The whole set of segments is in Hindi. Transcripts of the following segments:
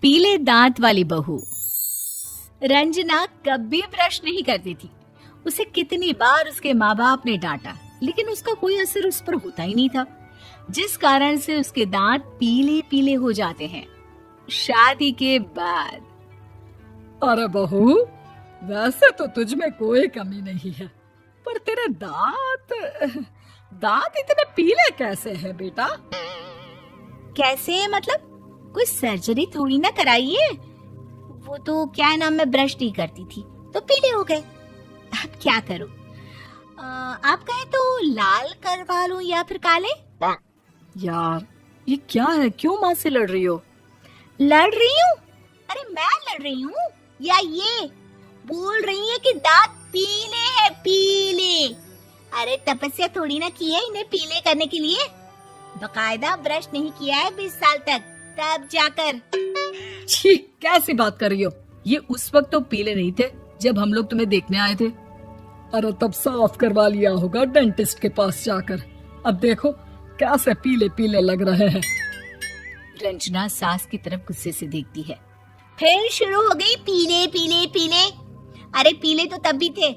पीले दांत वाली बहू। रंजना कभी ब्रश नहीं करती थी। उसे कितनी बार उसके माँ बाप ने डांटा, लेकिन उसका कोई असर उस पर होता ही नहीं था, जिस कारण से उसके दांत पीले पीले हो जाते हैं। शादी के बाद। अरे बहू, वैसे तो तुझ में कोई कमी नहीं है, पर तेरे दांत इतने पीले कैसे हैं बेटा? कैसे मतलब? कोई सर्जरी थोड़ी ना कराइए। वो तो क्या नाम, मैं ब्रश नहीं करती थी तो पीले हो गए। अब क्या करूं? आप कहे तो लाल करवा लूं या फिर काले? यार ये क्या है, क्यों माँ से लड़ रही हो? लड़ रही हूँ? अरे मैं लड़ रही हूँ या ये बोल रही है कि दांत पीले हैं, पीले। अरे तपस्या थोड़ी ना की है इन्हें पीले करने के लिए। बकायदा ब्रश नहीं किया है 20 साल तक, तब जाकर। छी, कैसी बात कर रही हो? ये उस वक्त तो पीले नहीं थे जब हम लोग तुम्हें देखने आए थे। अरे तब साफ करवा लिया होगा डेंटिस्ट के पास जाकर। अब देखो कैसे पीले पीले लग रहे हैं। रंजना सास की तरफ गुस्से से देखती है। फिर शुरू हो गई पीले पीले पीले। अरे पीले तो तब भी थे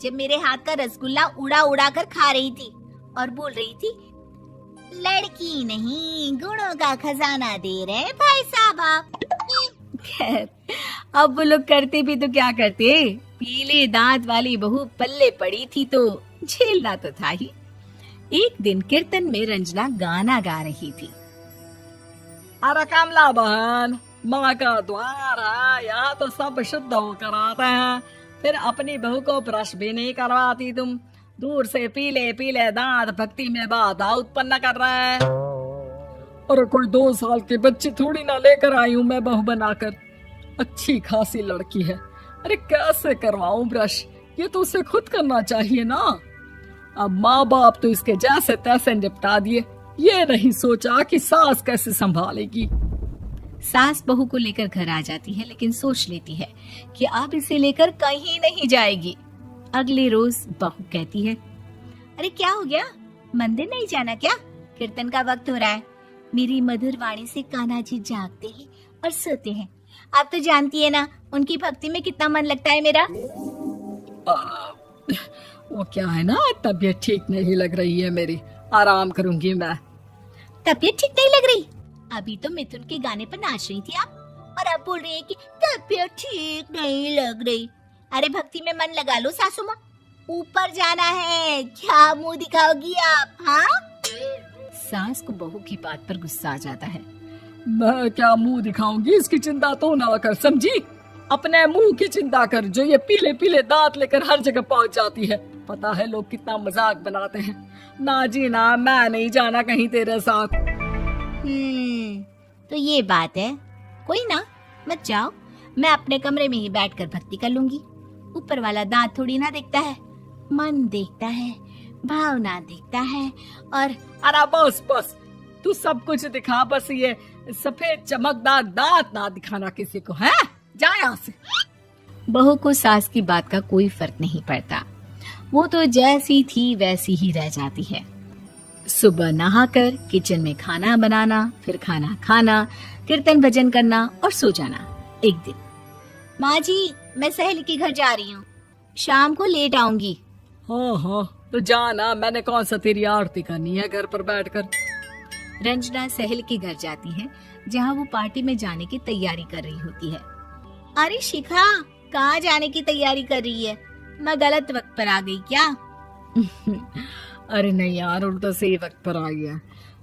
जब मेरे हाथ का रसगुल्ला उड़ा उड़ा कर खा रही थी और बोल रही थी, लड़की नहीं गुणों का खजाना दे रहे भाई साहब आप। खैर, अब वो लोग करते भी तो क्या करते, पीले दांत वाली बहू पल्ले पड़ी थी तो झेलना तो था ही। एक दिन कीर्तन में रंजना गाना गा रही थी। अरे कमला बहन, माँ का द्वार है, यहाँ तो सब शुद्ध होकर आते हैं, फिर अपनी बहू को ब्रश भी नहीं करवाती तुम। दूर से पीले पीले दांत भक्ति में बाधा उत्पन्न कर रहे हैं। अरे कोई 2 साल के बच्चे थोड़ी ना लेकर आई हूँ मैं बहू बनाकर। अच्छी खासी लड़की है, अरे कैसे करवाऊं ब्रश? ये तो उसे खुद करना चाहिए ना। अब माँ बाप तो इसके जैसे तैसे निपटा दिए, ये नहीं सोचा कि सास कैसे संभालेगी। सास बहू को लेकर घर आ जाती है, लेकिन सोच लेती है कि अब इसे लेकर कहीं नहीं जाएगी। अगले रोज बहू कहती है, अरे क्या हो गया, मंदिर नहीं जाना क्या? कीर्तन का वक्त हो रहा है। मेरी मधुर वाणी से कान्हा जी जागते हैं और सोते हैं। आप तो जानती है ना उनकी भक्ति में कितना मन लगता है मेरा। वो क्या है ना, तबीयत ठीक नहीं लग रही है मेरी, आराम करूंगी मैं। तबीयत ठीक नहीं लग रही? अभी तो मिथुन के गाने पर नाच रही थी आप, और अब बोल रही है कि तबीयत ठीक नहीं लग रही। अरे भक्ति में मन लगा लो सासू माँ, ऊपर जाना है, क्या मुंह दिखाओगी आप? हाँ? सास को बहू की बात पर गुस्सा आ जाता है। मैं क्या मुंह दिखाऊंगी, इसकी चिंता तो ना कर, समझी? अपने मुंह की चिंता कर, जो ये पीले पीले दांत लेकर हर जगह पहुंच जाती है। पता है लोग कितना मजाक बनाते हैं। ना जी ना, मैं नहीं जाना कहीं तेरे साथ। तो ये बात है। कोई ना, मत जाओ, मैं अपने कमरे में ही बैठकर भक्ति कर लूंगी। ऊपर वाला दांत थोड़ी ना देखता है, मन देखता है, भावना देखता है। और अरे बस बस, तू सब कुछ दिखा, बस ये सफेद चमकदार दांत ना दिखाना किसी को, है? जा यहाँ से। बहू को सास की बात का कोई फर्क नहीं पड़ता, वो तो जैसी थी वैसी ही रह जाती है। सुबह नहाकर किचन में खाना बनाना, फिर खाना खाना, कीर्तन भजन करना और सो जाना। एक दिन, माँ जी मैं सहेली के घर जा रही हूँ, शाम को लेट आऊंगी। हाँ हाँ तो जाना, मैंने कौन सा तेरी आरती करनी है घर पर बैठकर। रंजना सहेली के घर जाती है, जहाँ वो पार्टी में जाने की तैयारी कर रही होती है। अरे शिखा, कहाँ जाने की तैयारी कर रही है? मैं गलत वक्त पर आ गई क्या? अरे नहीं यार, उल्टा सही वक्त पर आ गया।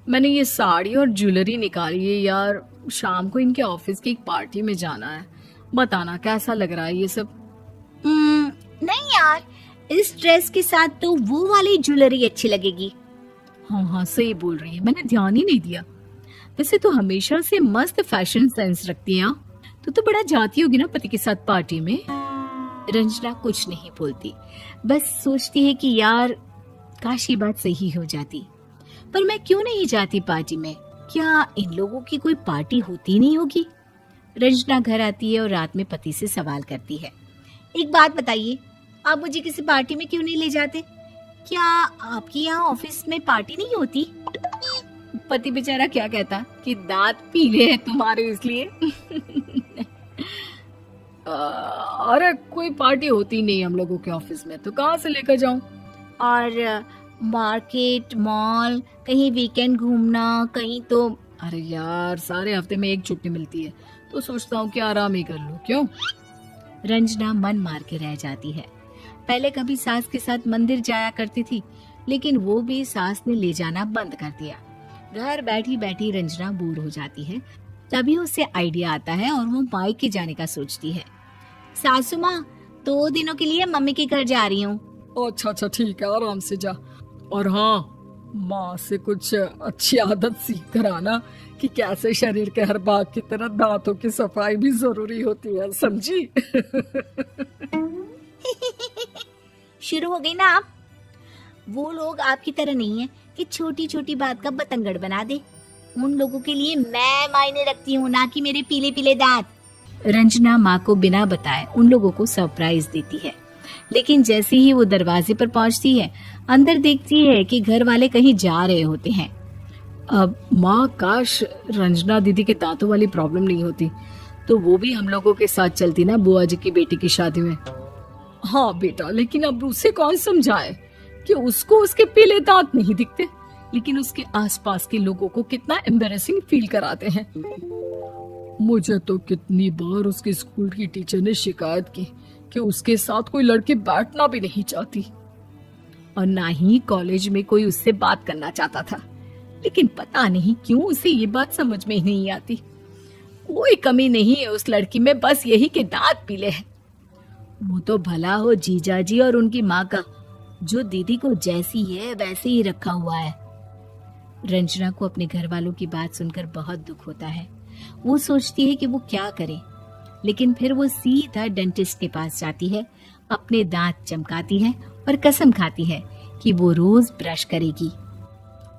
मैंने ये साड़ी और ज्वेलरी निकाली है यार, शाम को इनके ऑफिस की एक पार्टी में जाना है। बताना कैसा लग रहा है ये सब? नहीं यार, इस ड्रेस के साथ तो वो वाली ज्वेलरी अच्छी लगेगी। हाँ हाँ सही बोल रही है, मैंने ध्यान ही नहीं दिया। वैसे तो हमेशा से मस्त फैशन सेंस रखती है। तो बड़ा जाती होगी ना पति के साथ पार्टी में। रंजना कुछ नहीं बोलती, बस सोचती है कि यार काश ये बात सही हो जाती, पर मैं क्यों नहीं जाती पार्टी में? क्या इन लोगों की कोई पार्टी होती नहीं होगी? रंजना घर आती है और रात में पति से सवाल करती है, एक बात बताइए, आप मुझे किसी पार्टी में क्यों नहीं ले जाते? क्या आपके यहाँ ऑफिस में पार्टी नहीं होती? पति बेचारा क्या कहता कि दांत पीले हैं तुम्हारे इसलिए। अरे कोई पार्टी होती नहीं हम लोगों के ऑफिस में, तो कहाँ से लेकर जाऊं? और मार्केट, मॉल, कहीं वीकेंड घूमना, कहीं तो। अरे यार सारे हफ्ते में एक छुट्टी मिलती है, तो सोचता हूँ कि आराम ही कर लूं। क्यों? रंजना मन मार के रह जाती है। पहले कभी सास के साथ मंदिर जाया करती थी, लेकिन वो भी सास ने ले जाना बंद कर दिया। घर बैठी बैठी रंजना बोर हो जाती है। तभी उसे आइडिया आता है और वो मायके जाने का सोचती है। सासू माँ, 2 दिनों के लिए मम्मी के घर जा रही हूँ। अच्छा ठीक है, आराम से जा। और हाँ, माँ से कुछ अच्छी आदत सीख कर आना कि कैसे शरीर के हर भाग की तरह दांतों की सफाई भी जरूरी होती है, समझी? शुरू हो गई ना आप। वो लोग आपकी तरह नहीं है कि छोटी छोटी बात का बतंगड़ बना दे। उन लोगों के लिए मैं मायने रखती हूँ, ना कि मेरे पीले पीले दांत। रंजना माँ को बिना बताए उन लोगों को सरप्राइज देती है, लेकिन जैसे ही वो दरवाजे पर पहुंचती है, अंदर देखती है कि घर वाले कहीं जा रहे होते हैं। अब माँ, काश रंजना दीदी के दांतों वाली प्रॉब्लम नहीं होती, तो वो भी हम लोगों के साथ चलती ना बुआ जी की बेटी की शादी में। हाँ बेटा, लेकिन अब उसे कौन समझाए कि उसको उसके पीले दांत नहीं दिखते, लेकिन उसके आसपास के लोगों को कितना एम्बैरेसिंग फील कराते हैं। मुझे तो कितनी बार उसके स्कूल की टीचर ने शिकायत की कि उसके साथ कोई लड़की बैठना भी नहीं चाहती, और ना ही कॉलेज में कोई उससे बात करना चाहता था। लेकिन पता नहीं क्यों उसे ये बात समझ में ही नहीं आती। कोई कमी नहीं है उस लड़की में, बस यही कि दांत पीले हैं। वो तो भला हो जीजा जी और उनकी माँ का, जो दीदी को जैसी है वैसे ही रखा हुआ है। रंजना को अपने घर वालों की बात सुनकर बहुत दुख होता है। वो सोचती है कि वो क्या करे, लेकिन फिर वो सीधा डेंटिस्ट के पास जाती है, अपने दांत चमकाती है और कसम खाती है कि वो रोज ब्रश करेगी।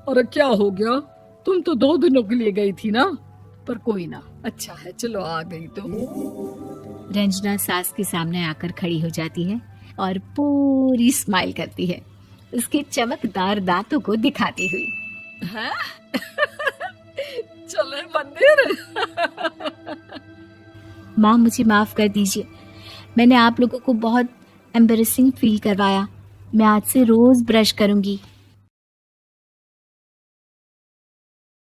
अरे क्या हो गया? तुम तो 2 दिनों के लिए गई थी ना, पर कोई ना, अच्छा है, चलो आ गई तो। रंजना सास के सामने आकर खड़ी हो जाती है और पूरी स्माइल करती है, उसके चमकदार दांतों को दिखाती हुई। हैं? चले मंदिर? माँ, मुझे माफ कर दीजिए, मैंने आप लोगों को बहुत एम्बैरेसिंग फील करवाया। मैं आज से रोज ब्रश करूंगी।